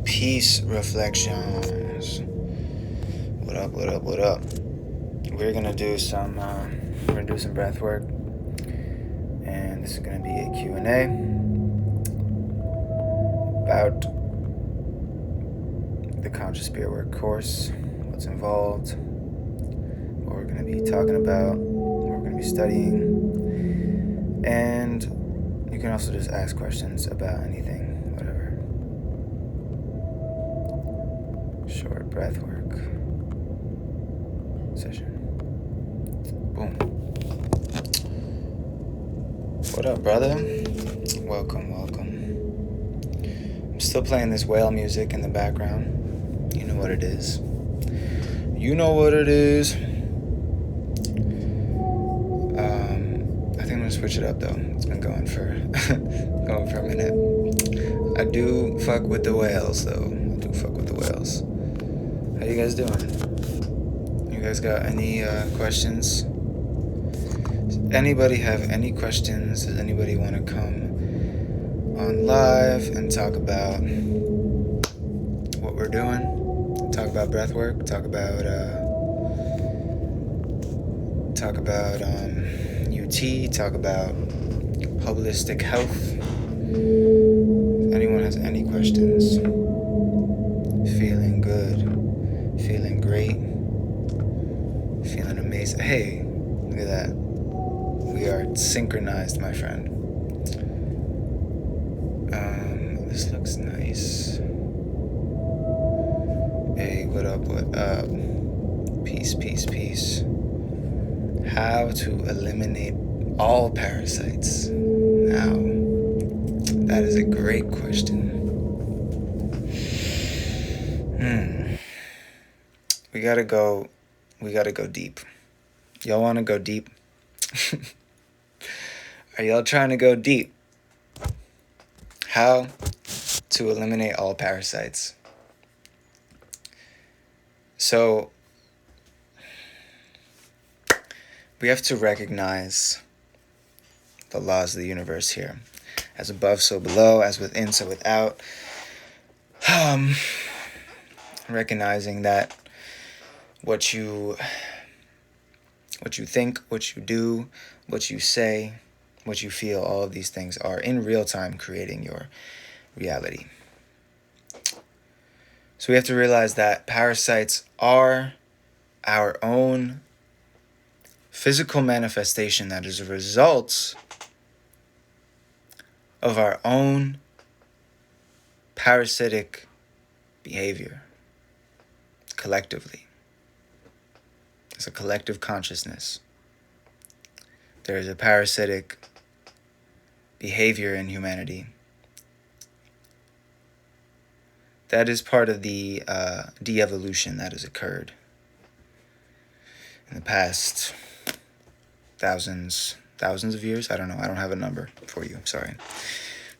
Peace reflections. What up? What up? What up? We're gonna do some. We're gonna do some breath work, and this is gonna be a Q&A about the Conscious Spiritwork Course, what's involved, what we're gonna be talking about, what we're gonna be studying, and you can also just ask questions about anything, whatever. Short breath work session. Boom. What up, brother? Welcome. I'm still playing this whale music in the background. You know what it is. I think I'm gonna switch it up though. It's been going for a minute. I do fuck with the whales though. How you guys doing? You guys got any questions? Does anybody have any questions? Does anybody want to come on live and talk about what we're doing? Talk about breath work? Talk about UT? Talk about holistic health? If anyone has any questions? Feeling good? Feeling great? Feeling amazing? Hey, look at that. We are synchronized, my friend. This looks nice. Hey, what up? Peace. How to eliminate all parasites? Now, that is a great question. We gotta go deep. Y'all wanna go deep? Are y'all trying to go deep? How to eliminate all parasites. So, we have to recognize the laws of the universe here. As above, so below. As within, so without. Recognizing that what you think, what you do, what you say, what you feel, all of these things are in real time creating your reality. So we have to realize that parasites are our own physical manifestation that is a result of our own parasitic behavior collectively. It's a collective consciousness. There is a parasitic behavior in humanity that is part of the de-evolution that has occurred in the past thousands of years. I don't know. I don't have a number for you. Sorry.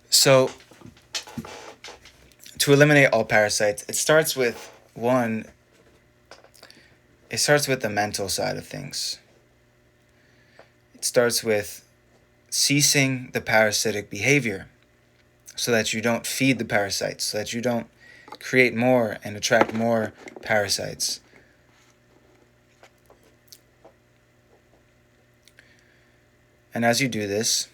So, to eliminate all parasites, it starts with the mental side of things. It starts with ceasing the parasitic behavior so that you don't feed the parasites, so that you don't create more and attract more parasites. And as you do this,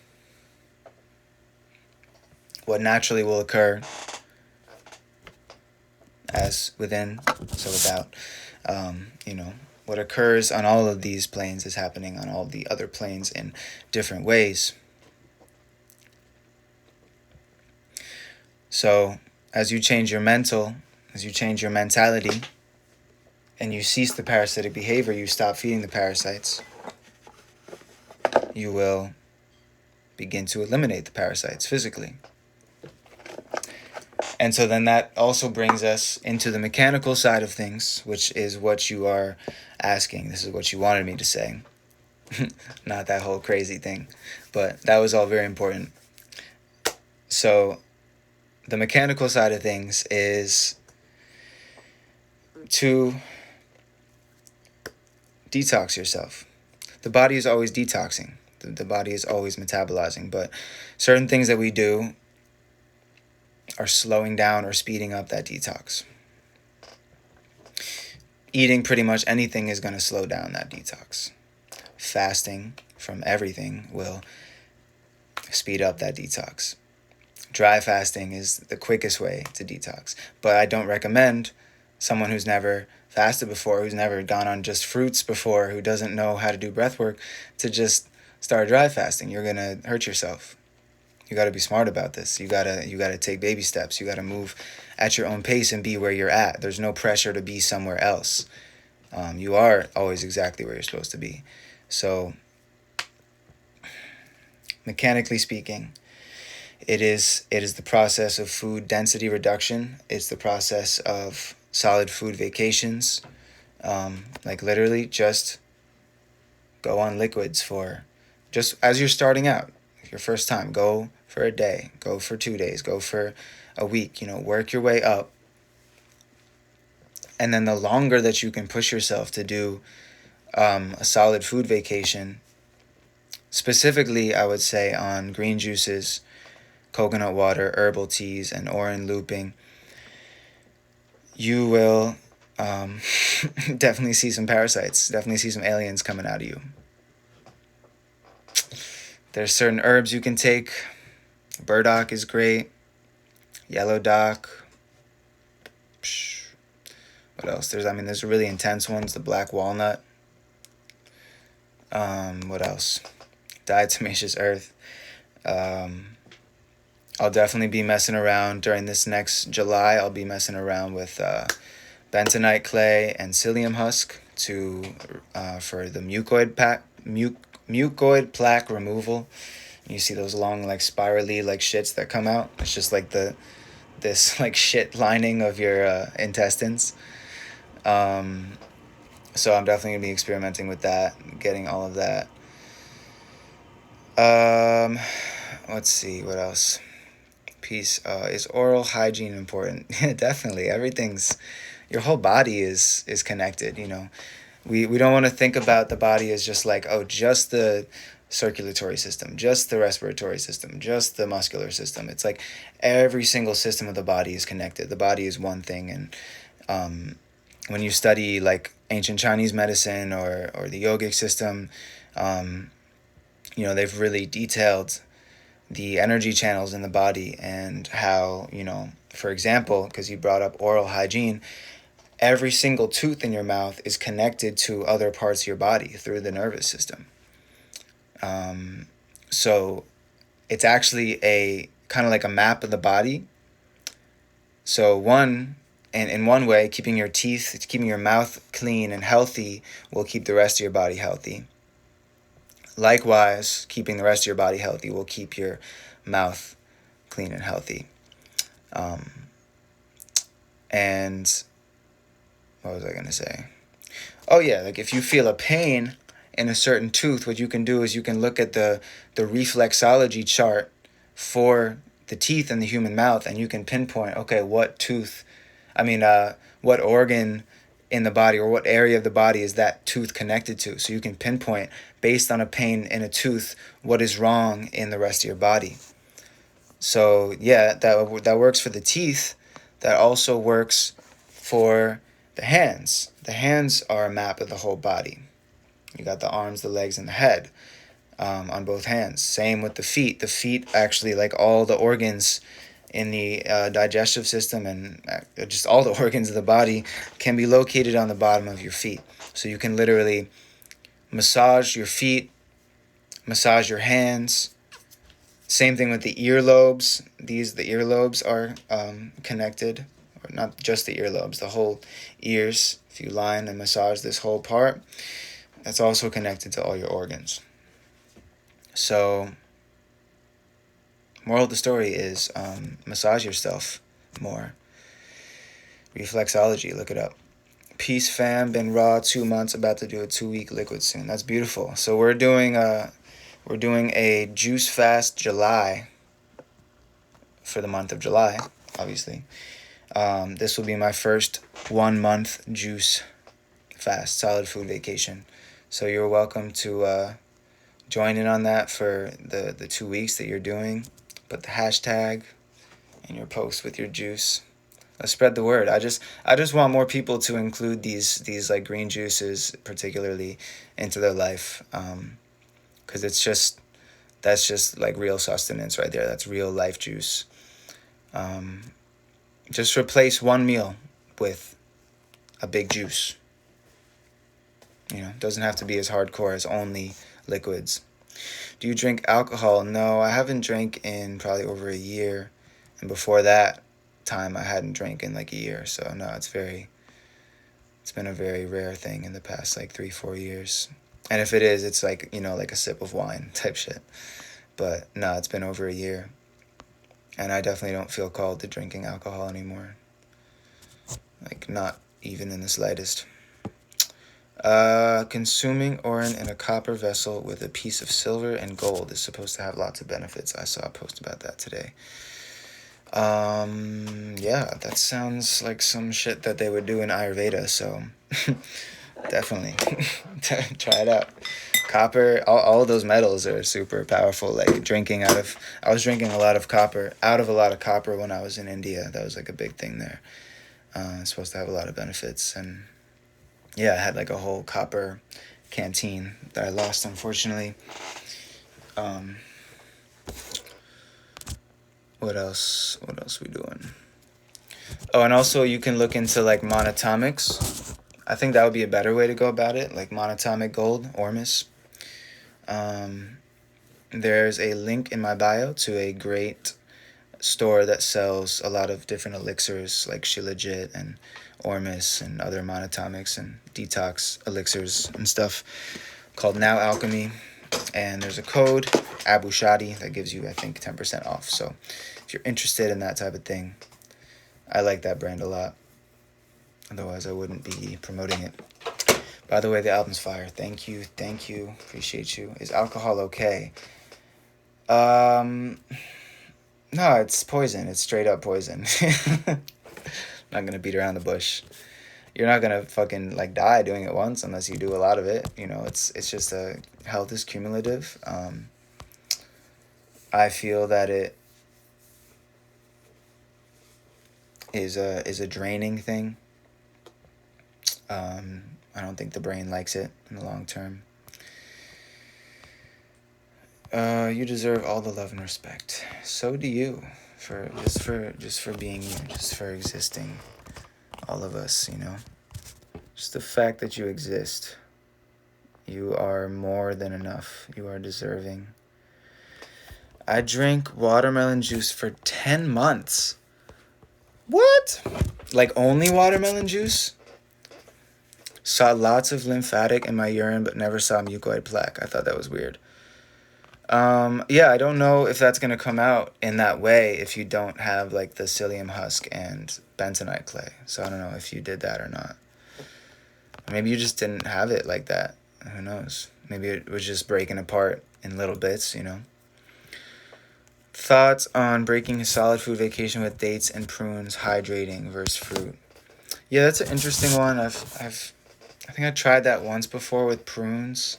what naturally will occur, as within, so without, what occurs on all of these planes is happening on all the other planes in different ways. So, as you change your mentality, and you cease the parasitic behavior, you stop feeding the parasites, you will begin to eliminate the parasites physically. And so then that also brings us into the mechanical side of things, which is what you are asking. This is what you wanted me to say. Not that whole crazy thing, but that was all very important. So the mechanical side of things is to detox yourself. The body is always detoxing. The body is always metabolizing, but certain things that we do are slowing down or speeding up that detox. Eating pretty much anything is going to slow down that detox. Fasting from everything will speed up that detox. Dry fasting is the quickest way to detox, but I don't recommend someone who's never fasted before, who's never gone on just fruits before, who doesn't know how to do breath work, to just start dry fasting. You're going to hurt yourself. You got to be smart about this. You got to take baby steps. You got to move at your own pace and be where you're at. There's no pressure to be somewhere else. You are always exactly where you're supposed to be. So, mechanically speaking, it is the process of food density reduction. It's the process of solid food vacations. Like literally just go on liquids for, just as you're starting out, your first time, go for a day, go for 2 days, go for a week, work your way up. And then the longer that you can push yourself to do a solid food vacation, specifically I would say on green juices, coconut water, herbal teas, and orange looping, you will definitely see some parasites, definitely see some aliens coming out of you. There's certain herbs you can take. Burdock is great. Yellow dock. What else? There's really intense ones. The black walnut. What else? Diatomaceous earth. I'll definitely be messing around during this next July. I'll be messing around with bentonite clay and psyllium husk for the mucoid plaque removal. You see those long, like, spirally, like, shits that come out. It's just like this like shit lining of your intestines. So I'm definitely gonna be experimenting with that, getting all of that. Let's see, what else? Is oral hygiene important? Yeah, definitely. Your whole body is connected. We don't want to think about the body as just like, just the circulatory system, just the respiratory system, just the muscular system. It's like every single system of the body is connected. The body is one thing. And when you study like ancient Chinese medicine or the yogic system, they've really detailed the energy channels in the body and how, for example, because you brought up oral hygiene, every single tooth in your mouth is connected to other parts of your body through the nervous system. So it's actually a kind of like a map of the body. So in one way, keeping your mouth clean and healthy will keep the rest of your body healthy. Likewise, keeping the rest of your body healthy will keep your mouth clean and healthy. And what was I going to say? Oh, yeah, like if you feel a pain in a certain tooth, what you can do is you can look at the reflexology chart for the teeth in the human mouth, and you can pinpoint, okay, what organ in the body or what area of the body is that tooth connected to. So you can pinpoint, based on a pain in a tooth, what is wrong in the rest of your body. So yeah, that works for the teeth. That also works for the hands. The hands are a map of the whole body. You got the arms, the legs, and the head on both hands. Same with the feet. The feet actually, like all the organs in the digestive system and just all the organs of the body, can be located on the bottom of your feet. So you can literally massage your feet, massage your hands. Same thing with the earlobes. The earlobes are connected, or not just the earlobes, the whole ears. If you line and massage this whole part, that's also connected to all your organs. So, moral of the story is massage yourself more. Reflexology, look it up. Peace fam, been raw 2 months, about to do a 2-week liquid soon. That's beautiful. So we're doing a juice fast July for the month of July, obviously. This will be my first 1 month juice fast, solid food vacation. So you're welcome to join in on that for the 2 weeks that you're doing. Put the hashtag in your post with your juice. Let's spread the word. I just want more people to include these like green juices particularly into their life, because that's just like real sustenance right there. That's real life juice. Just replace one meal with a big juice. It doesn't have to be as hardcore as only liquids. Do you drink alcohol? No, I haven't drank in probably over a year. And before that time, I hadn't drank in like a year. So no, it's been a very rare thing in the past like 3-4 years. And if it is, it's like, like a sip of wine type shit. But no, it's been over a year. And I definitely don't feel called to drinking alcohol anymore. Like, not even in the slightest. Consuming orin in a copper vessel with a piece of silver and gold is supposed to have lots of benefits. I saw a post about that today. Yeah, that sounds like some shit that they would do in Ayurveda, so definitely try it out. Copper, all of those metals are super powerful. Like I was drinking a lot of copper, out of a lot of copper when I was in India. That was like a big thing there. It's supposed to have a lot of benefits. And yeah, I had like a whole copper canteen that I lost, unfortunately. What else we doing? Oh, and also you can look into like monatomics. I think that would be a better way to go about it, like monatomic gold, Ormus. There's a link in my bio to a great store that sells a lot of different elixirs like Shilajit and Ormus and other monatomics and detox elixirs and stuff called Now Alchemy. And there's a code, Abushady, that gives you, I think, 10% off. So if you're interested in that type of thing, I like that brand a lot. Otherwise, I wouldn't be promoting it. By the way, the album's fire. Thank you. Appreciate you. Is alcohol okay? No, it's poison. It's straight up poison. Not gonna beat around the bush. You're not gonna fucking like die doing it once unless you do a lot of it. It's just health is cumulative. I feel that it is a draining thing. I don't think the brain likes it in the long term. You deserve all the love and respect. So do you, for being you, just for existing. All of us, Just the fact that you exist. You are more than enough. You are deserving. I drank watermelon juice for 10 months. What? Like only watermelon juice? Saw lots of lymphatic in my urine, but never saw mucoid plaque. I thought that was weird. Yeah, I don't know if that's going to come out in that way if you don't have like the psyllium husk and bentonite clay. So I don't know if you did that or not. Maybe you just didn't have it like that. Who knows? Maybe it was just breaking apart in little bits, Thoughts on breaking a solid food vacation with dates and prunes, hydrating versus fruit. Yeah, that's an interesting one. I think I tried that once before with prunes.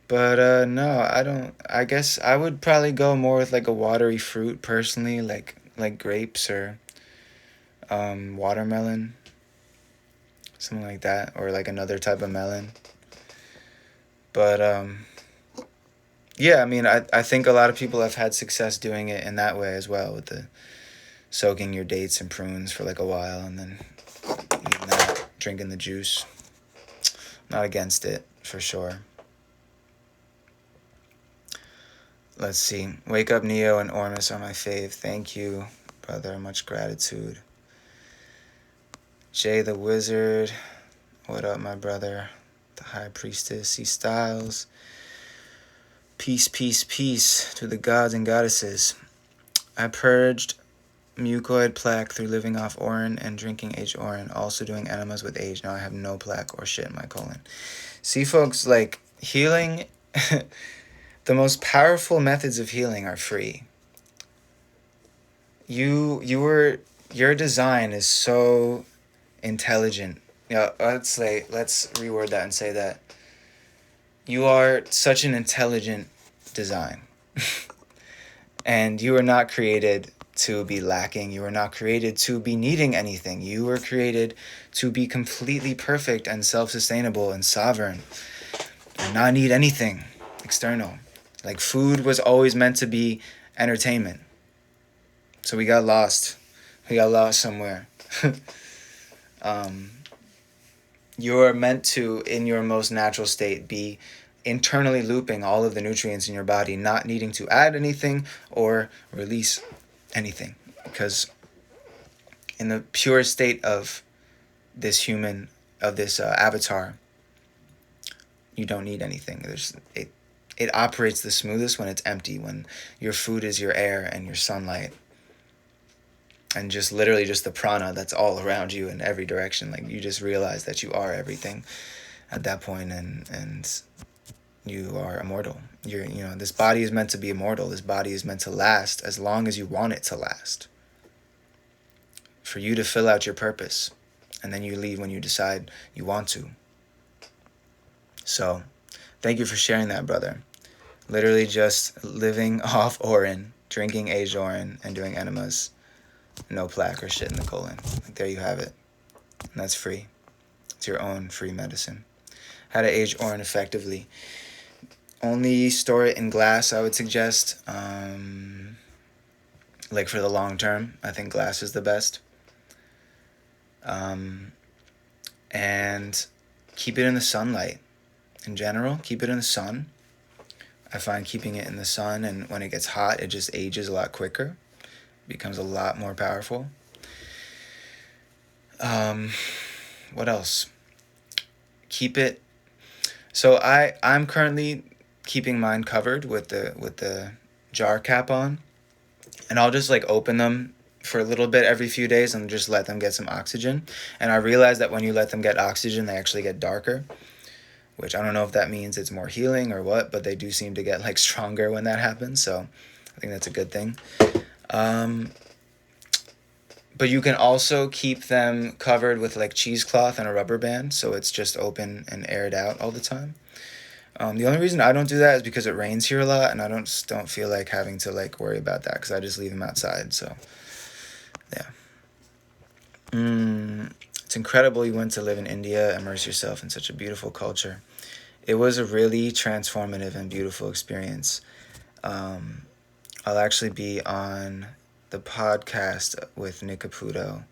But no, I don't. I guess I would probably go more with like a watery fruit personally, like grapes or watermelon, something like that, or like another type of melon. But yeah, I mean, I think a lot of people have had success doing it in that way as well, with the soaking your dates and prunes for like a while and then eating that, drinking the juice. Not against it, for sure. Let's see. Wake Up Neo and Ormus are my fave. Thank you, brother. Much gratitude. Jay the Wizard. What up, my brother? The High Priestess. C. Styles. Peace, peace, peace to the gods and goddesses. I purged mucoid plaque through living off orin and drinking aged orin. Also doing enemas with age. Now I have no plaque or shit in my colon. See, folks, like, healing... The most powerful methods of healing are free. Your design is so intelligent. Let's reword that and say that You are such an intelligent design. And you are not created to be lacking. You are not created to be needing anything. You were created to be completely perfect and self-sustainable and sovereign and not need anything external. Like, food was always meant to be entertainment. So we got lost. We got lost somewhere. You're meant to, in your most natural state, be internally looping all of the nutrients in your body, not needing to add anything or release anything. Because in the pure state of this human, of this avatar, you don't need anything. It operates the smoothest when it's empty, when your food is your air and your sunlight. And just literally just the prana that's all around you in every direction. Like, you just realize that you are everything at that point, and you are immortal. This body is meant to be immortal. This body is meant to last as long as you want it to last. For you to fill out your purpose, and then you leave when you decide you want to. So, thank you for sharing that, brother. Literally just living off Orin, drinking aged Orin, and doing enemas. No plaque or shit in the colon. Like, there you have it. And that's free. It's your own free medicine. How to age Orin effectively. Only store it in glass, I would suggest. Like, for the long term, I think glass is the best. And keep it in the sunlight. In general, keep it in the sun. I find keeping it in the sun, and when it gets hot, it just ages a lot quicker. Becomes a lot more powerful. What else? Keep it. So I'm currently keeping mine covered with the jar cap on, and I'll just like open them for a little bit every few days and just let them get some oxygen. And I realized that when you let them get oxygen, they actually get darker, which I don't know if that means it's more healing or what, but they do seem to get like stronger when that happens. So I think that's a good thing. But you can also keep them covered with like cheesecloth and a rubber band, so it's just open and aired out all the time. The only reason I don't do that is because it rains here a lot, and I don't feel like having to like worry about that, because I just leave them outside. So yeah. It's incredible you went to live in India, immerse yourself in such a beautiful culture. It was a really transformative and beautiful experience. I'll actually be on the podcast with Nick Caputo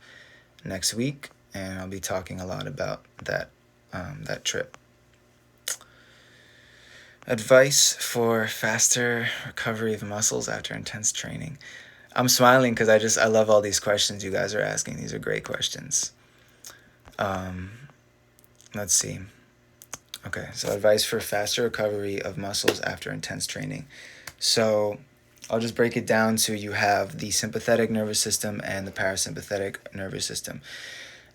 next week, and I'll be talking a lot about that trip. Advice for faster recovery of muscles after intense training. I'm smiling because I love all these questions you guys are asking. These are great questions. Let's see. Okay, so advice for faster recovery of muscles after intense training. So I'll just break it down to, you have the sympathetic nervous system and the parasympathetic nervous system.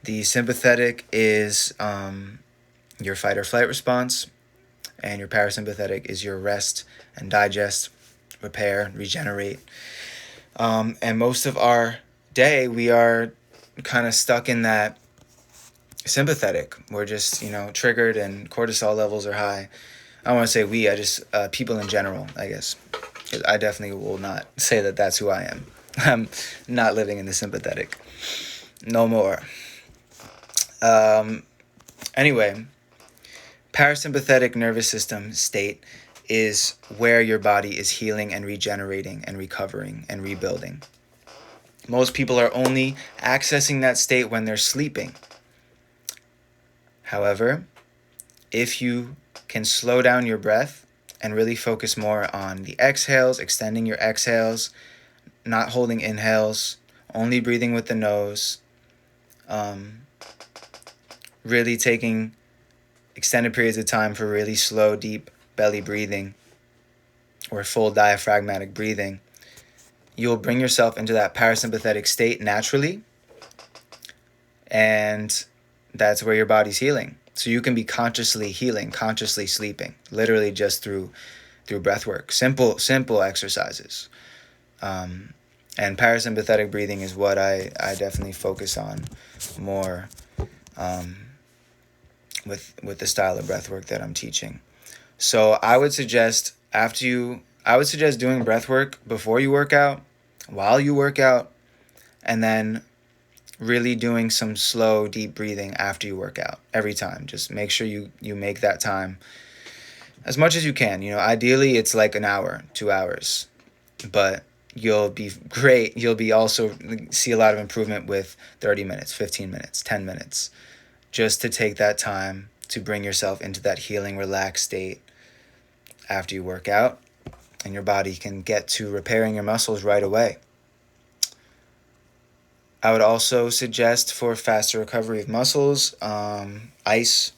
The sympathetic is your fight or flight response, and your parasympathetic is your rest and digest, repair, regenerate. And most of our day, we are kind of stuck in that sympathetic. We're just, triggered, and cortisol levels are high. I don't want to say we, I just, people in general, I guess. I definitely will not say that that's who I am. I'm not living in the sympathetic. No more. Anyway, parasympathetic nervous system state is where your body is healing and regenerating and recovering and rebuilding. Most people are only accessing that state when they're sleeping. However, if you can slow down your breath and really focus more on the exhales, extending your exhales, not holding inhales, only breathing with the nose, really taking extended periods of time for really slow, deep belly breathing or full diaphragmatic breathing, you'll bring yourself into that parasympathetic state naturally, and that's where your body's healing. So you can be consciously healing, consciously sleeping, literally just through breathwork, simple exercises. And parasympathetic breathing is what I definitely focus on more with the style of breathwork that I'm teaching. So I would suggest doing breath work before you work out, while you work out, and then really doing some slow, deep breathing after you work out every time. Just make sure you make that time as much as you can. Ideally it's like an hour, 2 hours, but you'll be great. You'll be also see a lot of improvement with 30 minutes, 15 minutes, 10 minutes, just to take that time to bring yourself into that healing, relaxed state after you work out, and your body can get to repairing your muscles right away. I would also suggest for faster recovery of muscles, ice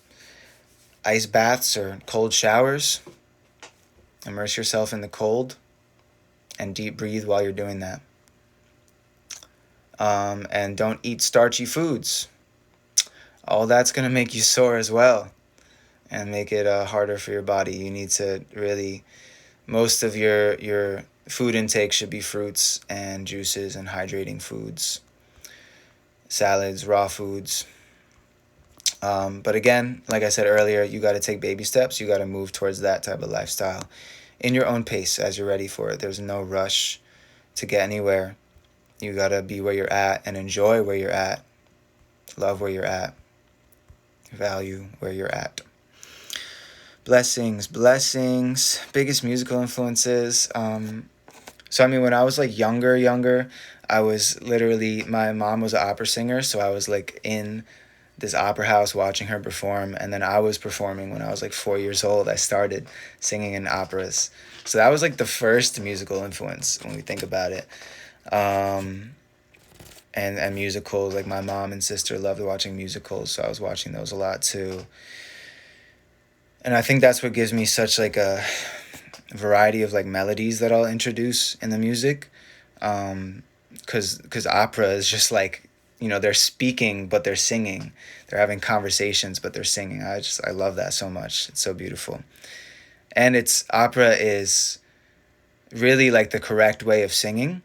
baths or cold showers. Immerse yourself in the cold and deep breathe while you're doing that. And don't eat starchy foods. All that's going to make you sore as well and make it harder for your body. You need to really, most of your food intake should be fruits and juices and hydrating foods, salads, raw foods. But again, like I said earlier, you got to take baby steps. You got to move towards that type of lifestyle in your own pace as you're ready for it. There's no rush to get anywhere. You got to be where you're at and enjoy where you're at. Love where you're at. Value where you're at. Blessings. Biggest musical influences. When I was like younger, I was literally, my mom was an opera singer, so I was like in this opera house watching her perform, and then I was performing when I was like 4 years old. I started singing in operas. So that was like the first musical influence when we think about it. And musicals, like my mom and sister loved watching musicals, so I was watching those a lot too. And I think that's what gives me such like a variety of like melodies that I'll introduce in the music. Cause opera is just like, they're speaking, but they're singing. They're having conversations, but they're singing. I love that so much. It's so beautiful. And opera is really like the correct way of singing.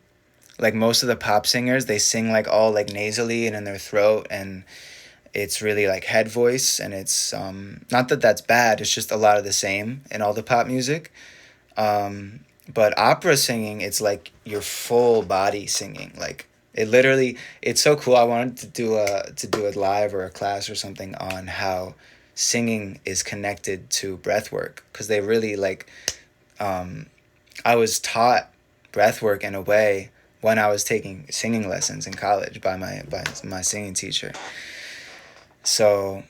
Like most of the pop singers, they sing like all like nasally and in their throat, and it's really like head voice, and it's not that that's bad, it's just a lot of the same in all the pop music. But opera singing, it's like your full body singing. Like it's so cool. I wanted to do a live or a class or something on how singing is connected to breath work, because they really like, I was taught breath work in a way when I was taking singing lessons in college by my singing teacher. So,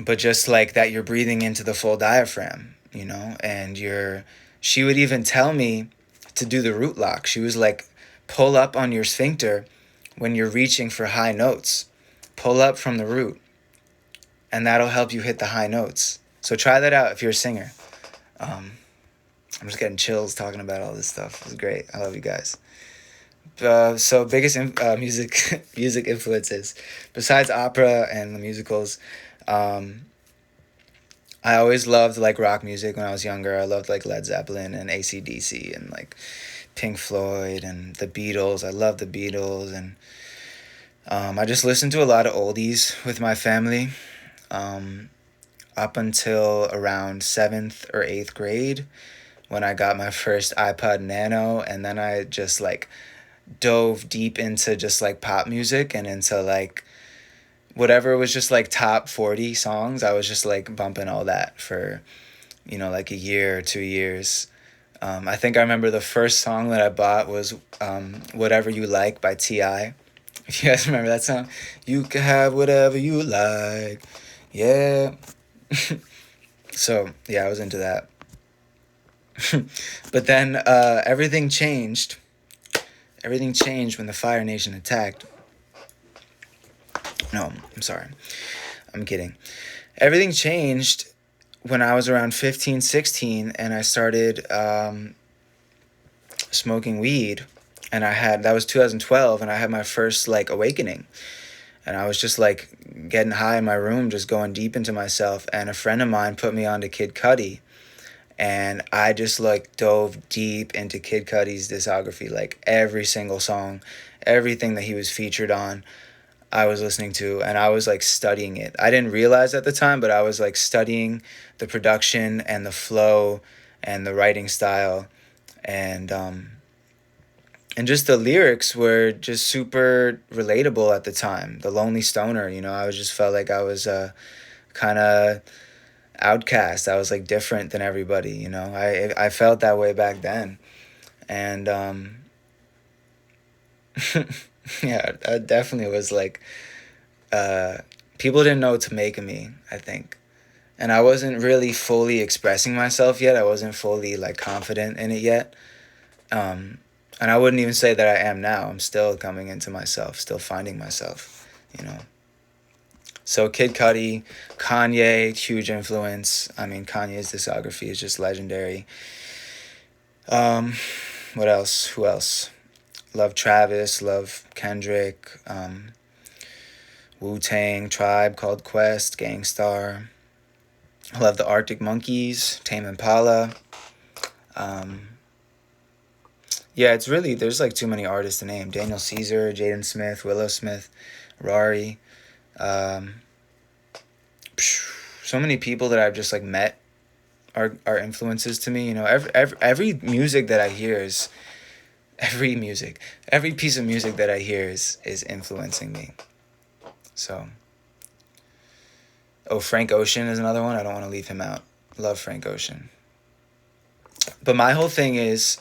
but just like that, you're breathing into the full diaphragm, and she would even tell me to do the root lock. She was like, pull up on your sphincter when you're reaching for high notes. Pull up from the root, and that'll help you hit the high notes. So try that out if you're a singer. I'm just getting chills talking about all this stuff. It's great. I love you guys. So biggest music influences besides opera and the musicals. I always loved like rock music when I was younger. I loved like Led Zeppelin and AC/DC and like Pink Floyd and the Beatles. I love the Beatles, and I just listened to a lot of oldies with my family up until around 7th or 8th grade, when I got my first iPod Nano, and then I just like dove deep into just like pop music and into like whatever was just like top 40 songs. I was just like bumping all that for like a year or 2 years. I think I remember the first song that I bought was Whatever You Like by T.I. If you guys remember that song. You can have whatever you like. Yeah. So yeah, I was into that. But then everything changed. Everything changed when the Fire Nation attacked. No, I'm sorry. I'm kidding. Everything changed when I was around 15, 16, and I started smoking weed. And that was 2012, and I had my first like awakening. And I was just like getting high in my room, just going deep into myself. And a friend of mine put me onto Kid Cudi. And I just like dove deep into Kid Cudi's discography, like every single song, everything that he was featured on. I was listening to, and I was like studying it. I didn't realize at the time, but I was like studying the production and the flow and the writing style, and just the lyrics were just super relatable at the time. The Lonely Stoner, I just felt like I was kind of outcast. I was like different than everybody, I felt that way back then. And yeah, I definitely was like, people didn't know what to make of me, I think. And I wasn't really fully expressing myself yet. I wasn't fully like confident in it yet. And I wouldn't even say that I am now. I'm still coming into myself, still finding myself, you know. So Kid Cudi, Kanye, huge influence. I mean, Kanye's discography is just legendary. Um, what else? Who else? Love Travis, love Kendrick, Wu-Tang, Tribe Called Quest, Gangstar. I love the Arctic Monkeys, Tame Impala. Yeah, it's really, there's like too many artists to name. Daniel Caesar, Jaden Smith, Willow Smith, Rari. Um, so many people that I've just like met are influences to me. Every music that I hear is, every piece of music that I hear is influencing me. So, Frank Ocean is another one. I don't want to leave him out. Love Frank Ocean. But my whole thing is,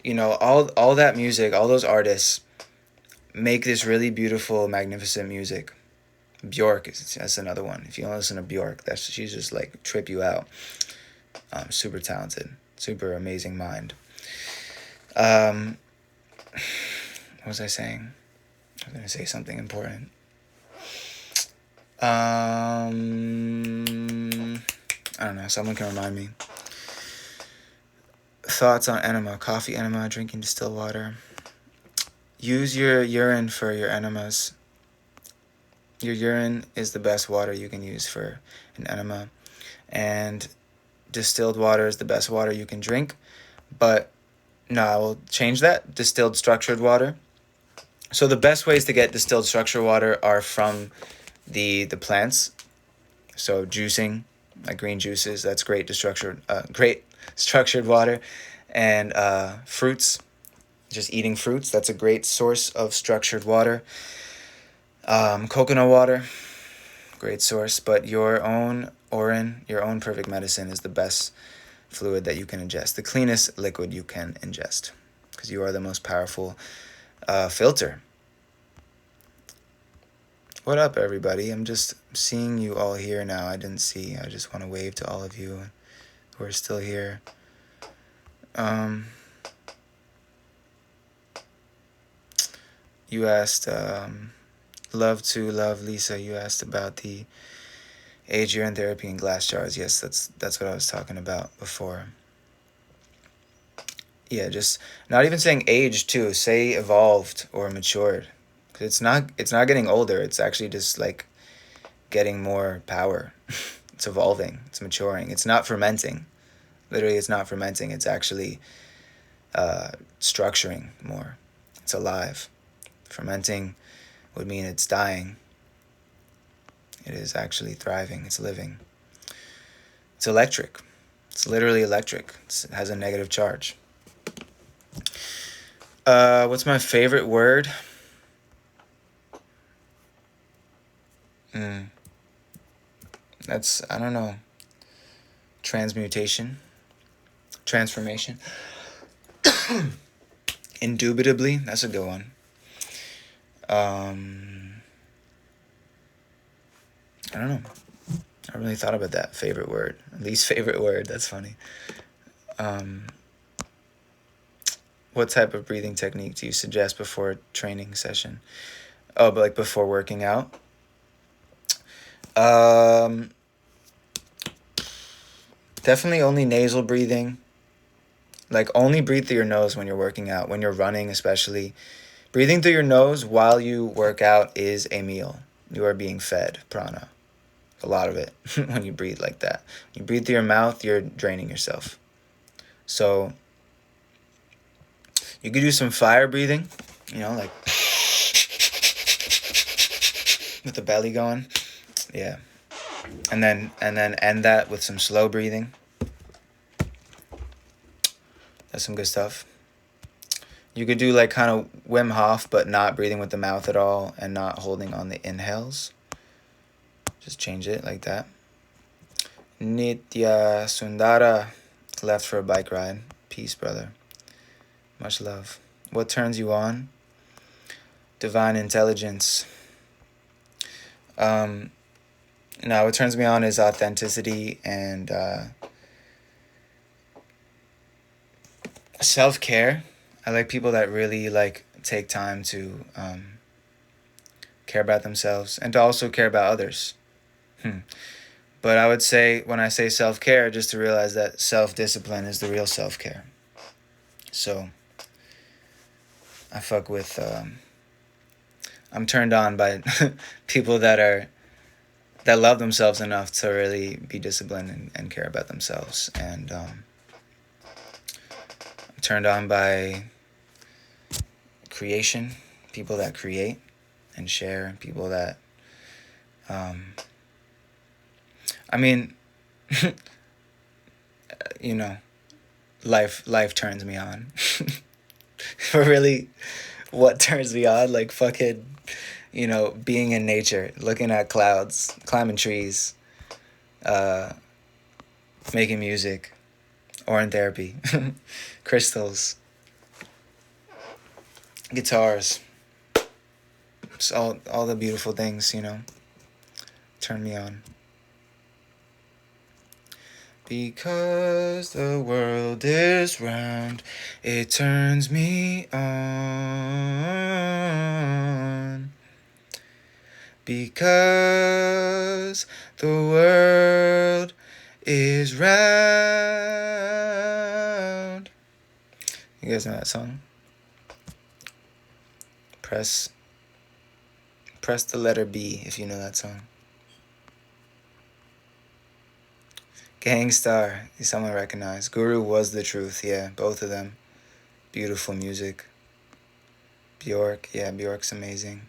all that music, all those artists make this really beautiful, magnificent music. Bjork that's another one. If you don't listen to Bjork, she's just like trip you out. Super talented, super amazing mind. What was I saying? I was gonna say something important. I don't know. Someone can remind me. Thoughts on enema. Coffee enema, drinking distilled water. Use your urine for your enemas. Your urine is the best water you can use for an enema. And distilled water is the best water you can drink. But no, I will change that. Distilled structured water. So the best ways to get distilled structured water are from the plants. So juicing, like green juices, that's great great structured water. And fruits, just eating fruits, that's a great source of structured water. Coconut water, great source. But your own urine, your own perfect medicine is the best fluid that you can ingest, the cleanest liquid you can ingest, because you are the most powerful filter. What up, everybody? I'm just seeing you all here now. I just want to wave to all of you who are still here. You asked, Love to Love Lisa, you asked about the age urine therapy in glass jars. Yes, that's what I was talking about before. Yeah, just not even saying age too. Say evolved or matured. It's not getting older. It's actually just like getting more power. It's evolving. It's maturing. It's not fermenting. Literally, it's not fermenting. It's actually structuring more. It's alive. Fermenting would mean it's dying. It is actually thriving. It's living. It's electric. It's literally electric. It has a negative charge. What's my favorite word? That's, I don't know. Transformation. Indubitably, that's a good one. I don't know. I really thought about that. Favorite word. Least favorite word. That's funny. What type of breathing technique do you suggest before a training session? Oh, but like before working out? Definitely only nasal breathing. Like only breathe through your nose when you're working out, when you're running especially. Breathing through your nose while you work out is a meal. You are being fed prana. A lot of it when you breathe like that. You breathe through your mouth, you're draining yourself. So you could do some fire breathing, like with the belly going. Yeah. And then end that with some slow breathing. That's some good stuff. You could do like kind of Wim Hof, but not breathing with the mouth at all and not holding on the inhales. Just change it like that. Nitya Sundara left for a bike ride. Peace, brother. Much love. What turns you on? Divine intelligence. No, what turns me on is authenticity and self-care. I like people that really like take time to care about themselves and to also care about others. But I would say, when I say self-care, just to realize that self-discipline is the real self-care. So I fuck with I'm turned on by people that love themselves enough to really be disciplined and care about themselves. And I'm turned on by creation, people that create and share, people that I mean, you know, life turns me on. But really, what turns me on? Like fucking, being in nature, looking at clouds, climbing trees, making music, or in therapy, crystals, guitars, just all the beautiful things, turn me on. Because the world is round, it turns me on. Because the world is round. You guys know that song? Press the letter B if you know that song. Gangstar, someone recognized. Guru was the truth, yeah, both of them. Beautiful music. Bjork, yeah, Bjork's amazing.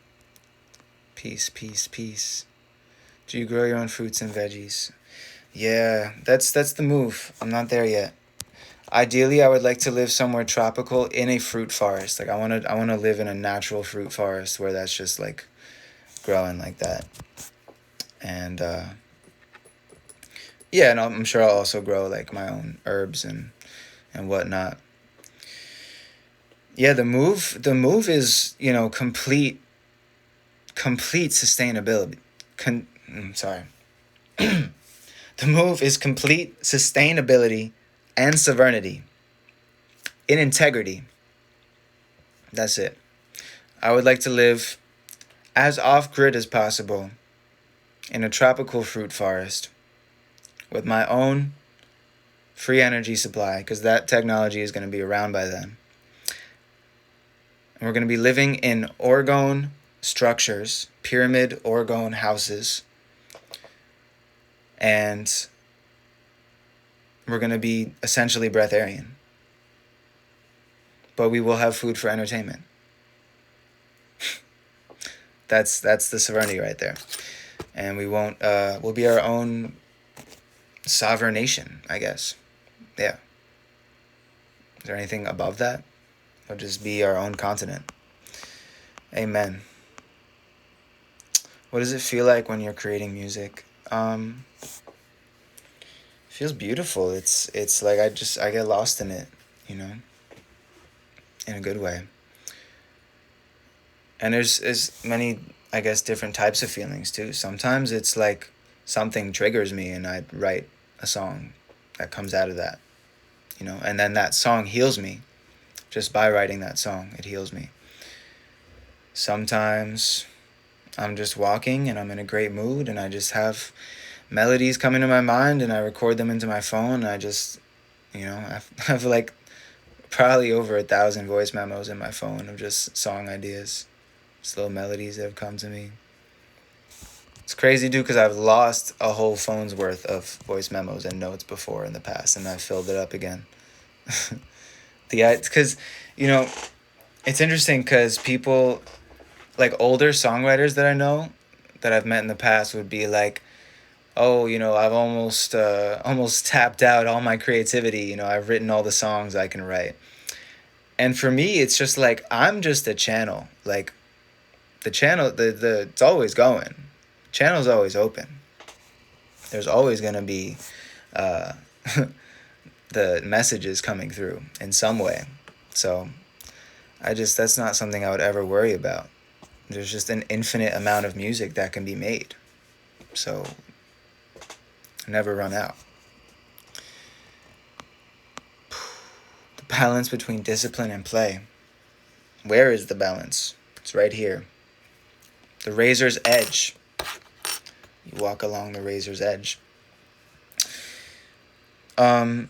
Peace, peace, peace. Do you grow your own fruits and veggies? Yeah, that's the move. I'm not there yet. Ideally, I would like to live somewhere tropical in a fruit forest. Like I want to live in a natural fruit forest where that's just like growing like that. And yeah, and I'm sure I'll also grow like my own herbs and whatnot. Yeah, the move is, complete sustainability. Sorry. The move is complete sustainability and sovereignty in integrity. That's it. I would like to live as off-grid as possible in a tropical fruit forest with my own free energy supply, because that technology is going to be around by then. And we're going to be living in orgone structures, pyramid orgone houses, and we're going to be essentially breatharian. But we will have food for entertainment. That's the sovereignty right there. And we won't, we'll be our own sovereign nation, I guess. Yeah. Is there anything above that? We'll just be our own continent. Amen. What does it feel like when you're creating music? It feels beautiful. It's like I get lost in it, in a good way. And there's many, I guess, different types of feelings too. Sometimes it's like something triggers me and I write a song that comes out of that, and then that song heals me. Just by writing that song, it heals me. Sometimes I'm just walking and I'm in a great mood and I just have melodies come into my mind and I record them into my phone and I just, I have like probably over 1,000 voice memos in my phone of just song ideas. Just little melodies that have come to me. It's crazy, dude, because I've lost a whole phone's worth of voice memos and notes before in the past, and I've filled it up again. Because, it's interesting because people, like older songwriters that I know, that I've met in the past would be like, oh, I've almost tapped out all my creativity. I've written all the songs I can write. And for me, it's just like, I'm just a channel. Like, the channel, it's always going. Channel's always open. There's always going to be uh, the messages coming through in some way. So that's not something I would ever worry about. There's just an infinite amount of music that can be made. So never run out. The balance between discipline and play. Where is the balance? It's right here. The razor's edge. You walk along the razor's edge. I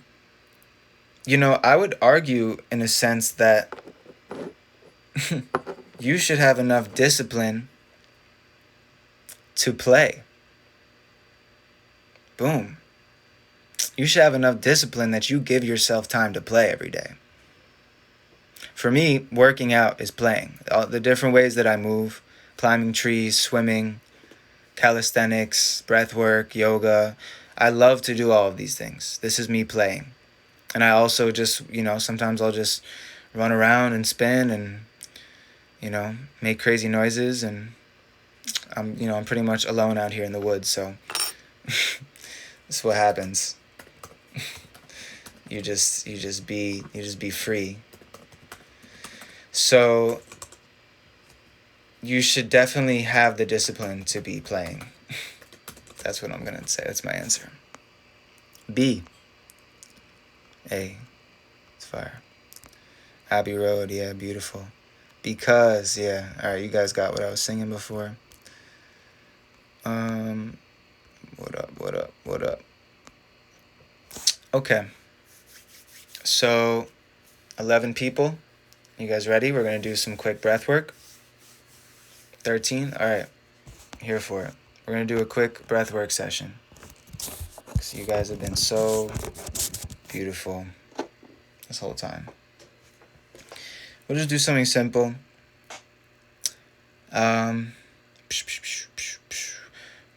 would argue in a sense that you should have enough discipline to play. Boom. You should have enough discipline that you give yourself time to play every day. For me, working out is playing. All the different ways that I move, climbing trees, swimming, calisthenics, breathwork, yoga. I love to do all of these things. This is me playing. And I also just, sometimes I'll just run around and spin and, make crazy noises. And I'm pretty much alone out here in the woods. So that's what happens. You just be free. So you should definitely have the discipline to be playing. That's what I'm going to say. That's my answer. B. A. It's fire. Abbey Road, yeah, beautiful. Because, yeah. Alright, you guys got what I was singing before. What up? Okay. So, 11 people. You guys ready? We're going to do some quick breath work. 13? Alright. Here for it. We're going to do a quick breath work session. So you guys have been so beautiful this whole time. We'll just do something simple.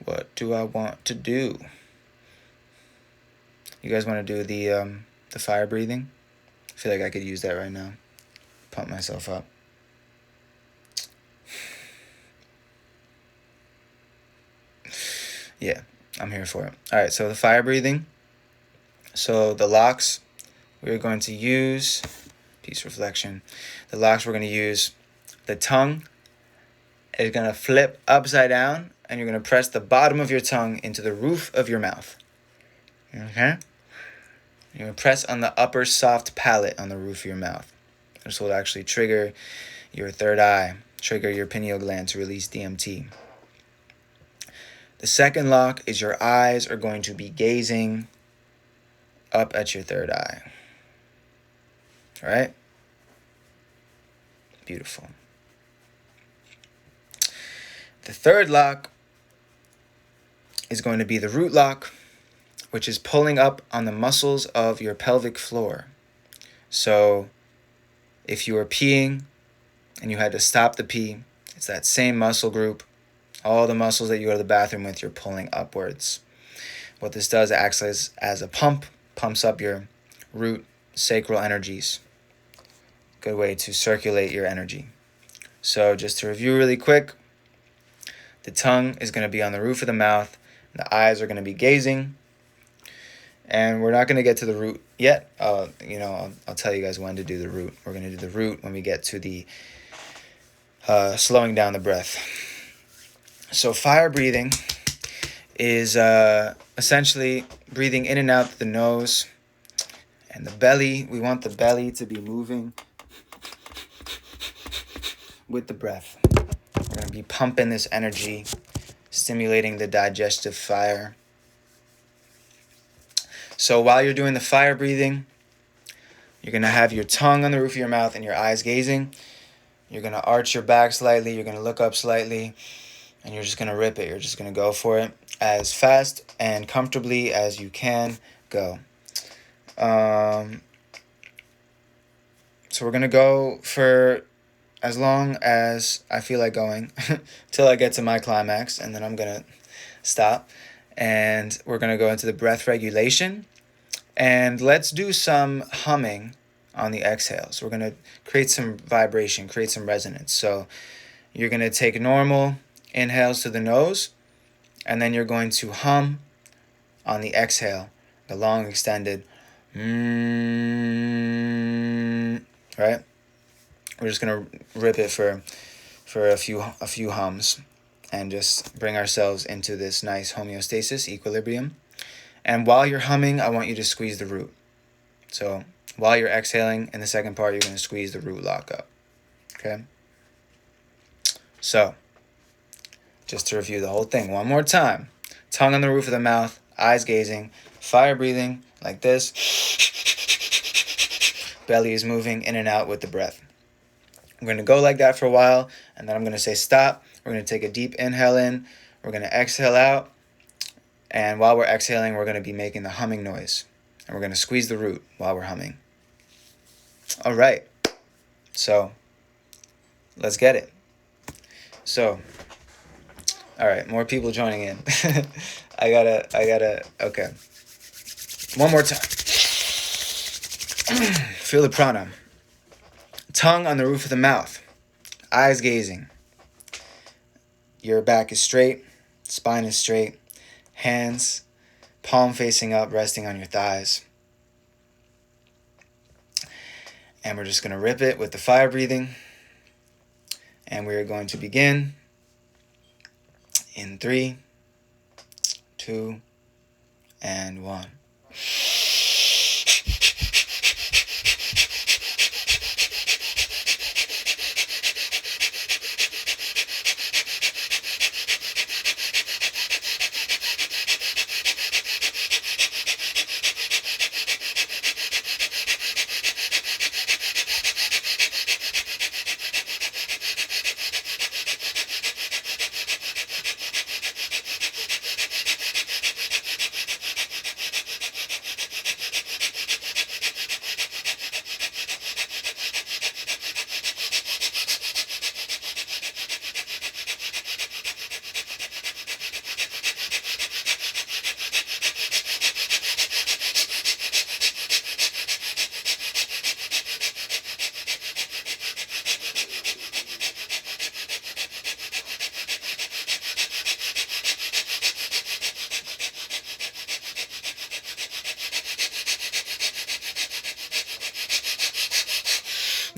What do I want to do? You guys want to do the fire breathing? I feel like I could use that right now. Pump myself up. Yeah, I'm here for it. All right, so the fire breathing. So the locks we're going to use, peace reflection. The locks we're going to use, the tongue is going to flip upside down, and you're going to press the bottom of your tongue into the roof of your mouth. Okay? You're going to press on the upper soft palate on the roof of your mouth. This will actually trigger your third eye, trigger your pineal gland to release DMT. The second lock is your eyes are going to be gazing up at your third eye. All right? Beautiful. The third lock is going to be the root lock, which is pulling up on the muscles of your pelvic floor. So if you were peeing and you had to stop the pee, it's that same muscle group. All the muscles that you go to the bathroom with, you're pulling upwards. What this does, it acts as a pump, pumps up your root sacral energies. Good way to circulate your energy. So just to review really quick, the tongue is going to be on the roof of the mouth. The eyes are going to be gazing. And we're not going to get to the root yet. I'll tell you guys when to do the root. We're going to do the root when we get to the slowing down the breath. So fire breathing is essentially breathing in and out the nose and the belly. We want the belly to be moving with the breath. We're going to be pumping this energy, stimulating the digestive fire. So while you're doing the fire breathing, you're going to have your tongue on the roof of your mouth and your eyes gazing. You're going to arch your back slightly. You're going to look up slightly. And you're just going to rip it. You're just going to go for it as fast and comfortably as you can go. So we're going to go for, as long as I feel like going till I get to my climax, and then I'm going to stop. And we're going to go into the breath regulation. And let's do some humming on the exhales. We're going to create some vibration, create some resonance. So you're going to take normal inhales to the nose, and then you're going to hum on the exhale, the long extended right? We're just going to rip it for a few hums and just bring ourselves into this nice homeostasis, equilibrium. And while you're humming, I want you to squeeze the root. So while you're exhaling, in the second part, you're going to squeeze the root lock up. Okay? So, just to review the whole thing one more time. Tongue on the roof of the mouth, eyes gazing, fire breathing like this. Belly is moving in and out with the breath. We're going to go like that for a while, and then I'm going to say stop. We're going to take a deep inhale in. We're going to exhale out. And while we're exhaling, we're going to be making the humming noise. And we're going to squeeze the root while we're humming. All right. So, let's get it. So, all right, more people joining in. I gotta, okay. One more time. Feel the prana. Tongue on the roof of the mouth. Eyes gazing. Your back is straight. Spine is straight. Hands, palm facing up, resting on your thighs. And we're just going to rip it with the fire breathing. And we're going to begin in 3, 2, and 1.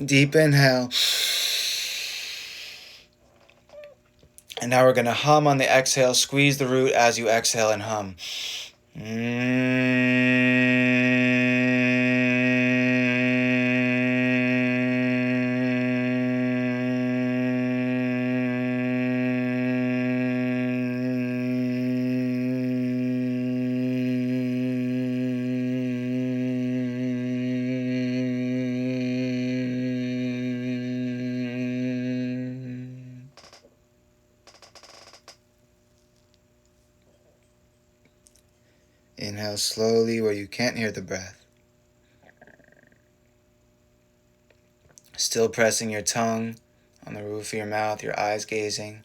Deep inhale. And now we're going to hum on the exhale. Squeeze the root as you exhale and hum. Inhale slowly where you can't hear the breath. Still pressing your tongue on the roof of your mouth, your eyes gazing.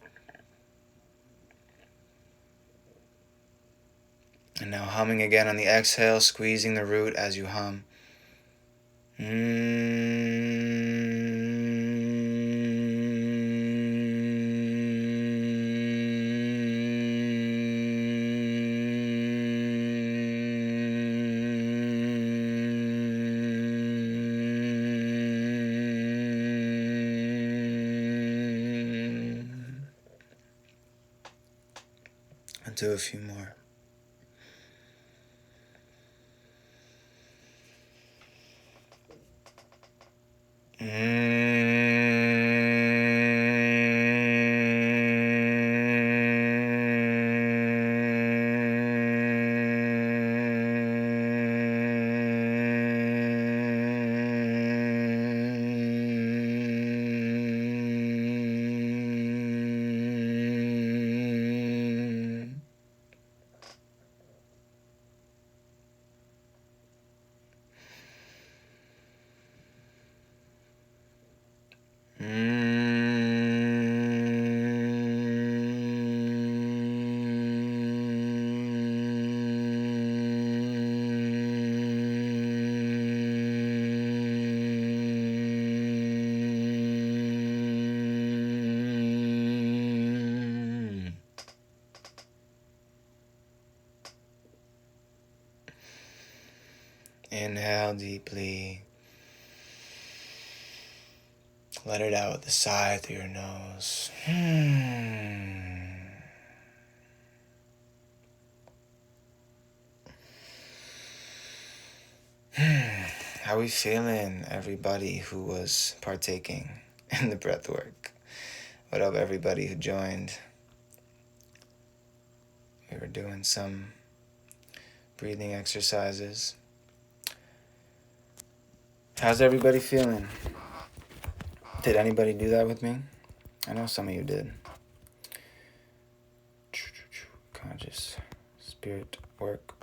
And now humming again on the exhale, squeezing the root as you hum. I'll do a few more. Inhale deeply. Let it out with the sigh through your nose. How we feeling, everybody who was partaking in the breath work? What up, everybody who joined? We were doing some breathing exercises. How's everybody feeling? Did anybody do that with me? I know some of you did. Conscious spirit work.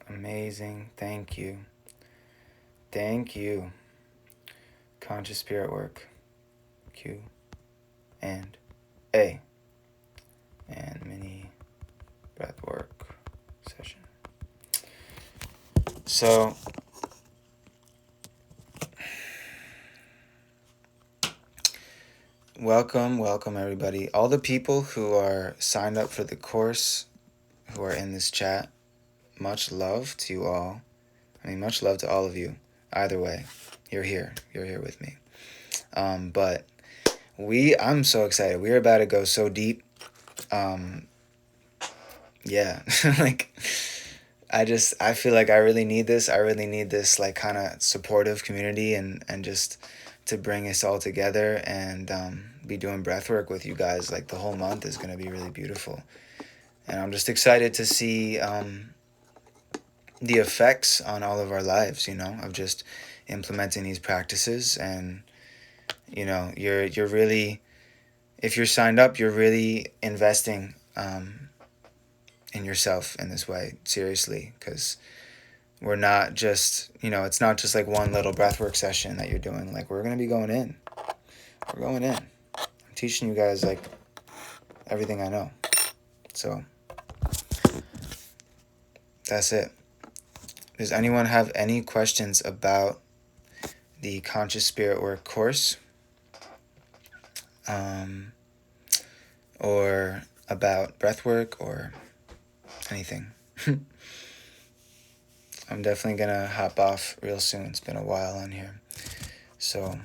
Amazing. Thank you. Thank you. Conscious spirit work. Q and A. And mini breath work session. So, welcome everybody. All the people who are signed up for the course, who are in this chat, much love to you all. I mean, much love to all of you. Either way, you're here with me. But I'm so excited. We're about to go so deep. Yeah, like, I feel like I really need this. I really need this, like, kind of supportive community and just to bring us all together and be doing breath work with you guys. Like, the whole month is going to be really beautiful. And I'm just excited to see the effects on all of our lives, of just implementing these practices. And, you're really, if you're signed up, you're really investing in yourself in this way, seriously, because we're not just, it's not just like one little breathwork session that you're doing. Like, we're going to be going in. We're going in. I'm teaching you guys, like, everything I know. So, that's it. Does anyone have any questions about the Conscious Spirit Work course? Or about breathwork or anything? I'm definitely going to hop off real soon. It's been a while on here. So,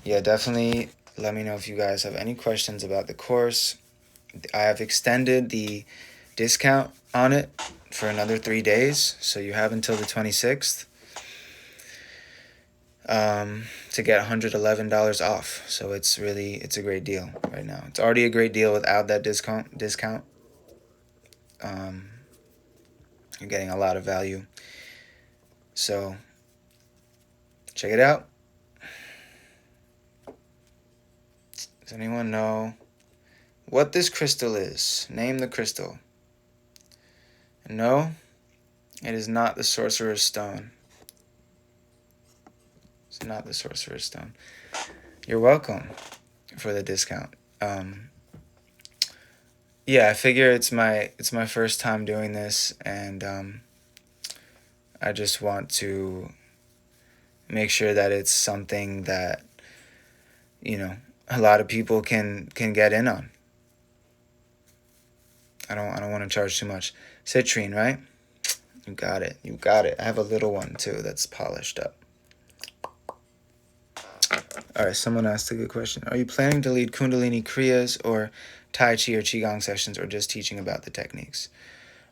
yeah, definitely let me know if you guys have any questions about the course. I have extended the discount on it for another 3 days. So you have until the 26th to get $111 off. So it's a great deal right now. It's already a great deal without that discount. You're getting a lot of value. So check it out. Does anyone know what this crystal is? Name the crystal. No, it is not the Sorcerer's Stone. It's not the Sorcerer's Stone. You're welcome for the discount. Yeah, I figure it's my first time doing this, and I just want to make sure that it's something that, a lot of people can get in on. I don't want to charge too much. Citrine, right? You got it. I have a little one too that's polished up. All right, someone asked a good question. Are you planning to lead Kundalini Kriyas or Tai Chi or Qigong sessions, or just teaching about the techniques?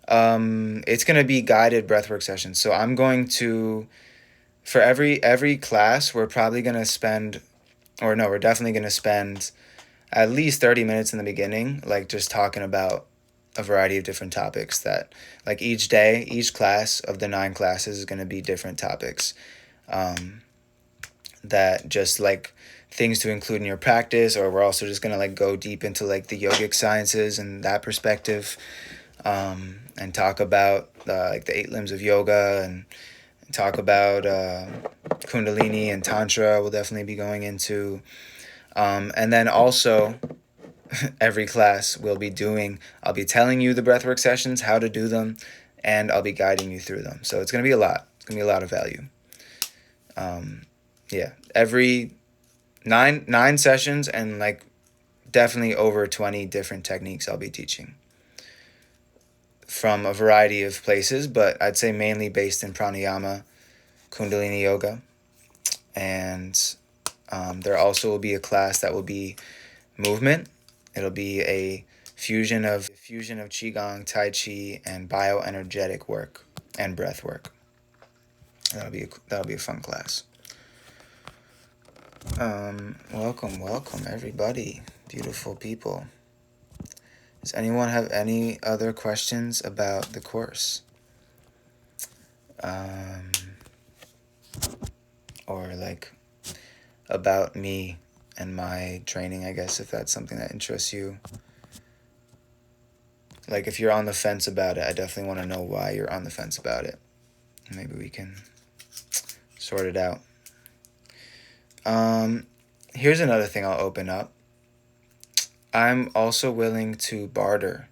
It's going to be guided breathwork sessions. So I'm going to, for every class, we're probably going to spend, or no, we're definitely going to spend at least 30 minutes in the beginning, like just talking about a variety of different topics that, like, each day, each class of the 9 classes is going to be different topics. That just, like, things to include in your practice, or we're also just going to, like, go deep into, like, the yogic sciences and that perspective, and talk about like the 8 limbs of yoga, and talk about Kundalini and Tantra. We'll definitely be going into, and then also every class I'll be telling you the breathwork sessions, how to do them, and I'll be guiding you through them. So it's going to be a lot. It's going to be a lot of value. Yeah, every 9 sessions, and, like, definitely over 20 different techniques I'll be teaching. from a variety of places, but I'd say mainly based in pranayama, Kundalini yoga, and there also will be a class that will be movement. It'll be a fusion of qigong, tai chi, and bioenergetic work and breath work. That'll be a fun class. Welcome everybody, beautiful people. Does anyone have any other questions about the course? Or like about me and my training, I guess, if that's something that interests you. Like if you're on the fence about it, I definitely want to know why you're on the fence about it. Maybe we can sort it out. Here's another thing I'll open up. I'm also willing to barter.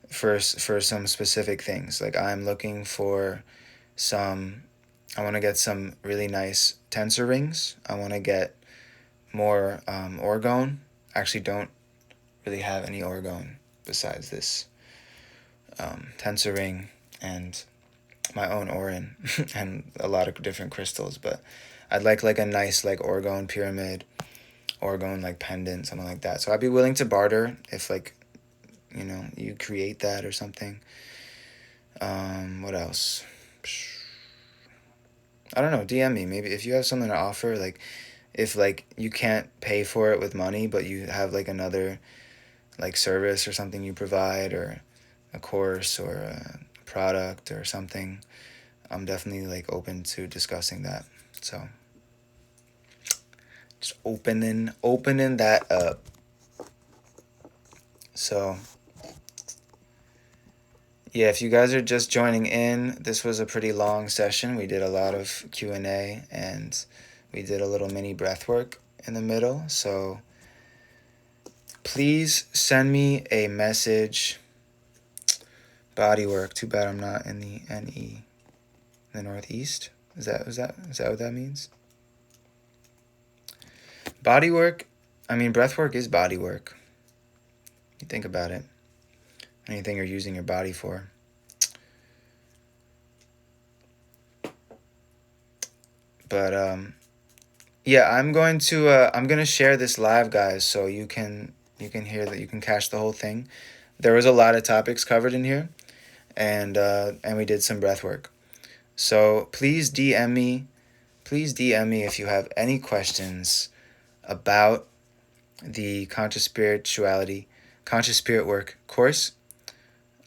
For some specific things. Like I'm looking for I want to get some really nice tensor rings. I want to get more orgone. Actually don't really have any orgone besides this tensor ring and my own orin and a lot of different crystals, but I'd like a nice like orgone pyramid, orgone like pendant, something like that. So I'd be willing to barter if like, you know, you create that or something. What else? I don't know, DM me. Maybe if you have something to offer, like if like you can't pay for it with money, but you have like another like service or something you provide, or a course or a product or something, I'm definitely like open to discussing that. So just opening that up. So yeah, if you guys are just joining in, this was a pretty long session. We did a lot of Q&A and we did a little mini breath work in the middle. So please send me a message. Body work. Too bad I'm not in the NE, the Northeast. Is that what that means? Body work. I mean, breath work is body work. You think about it. Anything you're using your body for. But yeah, I'm going to share this live, guys, so you can hear that, you can catch the whole thing. There was a lot of topics covered in here, and we did some breath work. So please DM me if you have any questions about the Conscious Spirit Work course,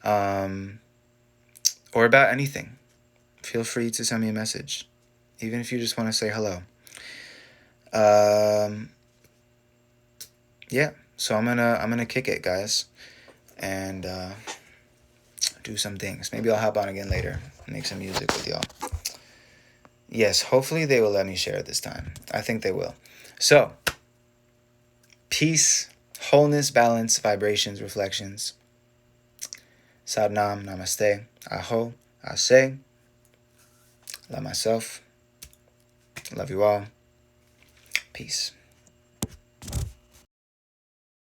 or about anything. Feel free to send me a message, even if you just want to say hello. Yeah, so I'm gonna kick it, guys, and do some things. Maybe I'll hop on again later and make some music with y'all. Yes, hopefully they will let me share this time. I think they will. So, peace, wholeness, balance, vibrations, reflections. Sadnam, namaste, aho, ase. Love myself. Love you all. Peace.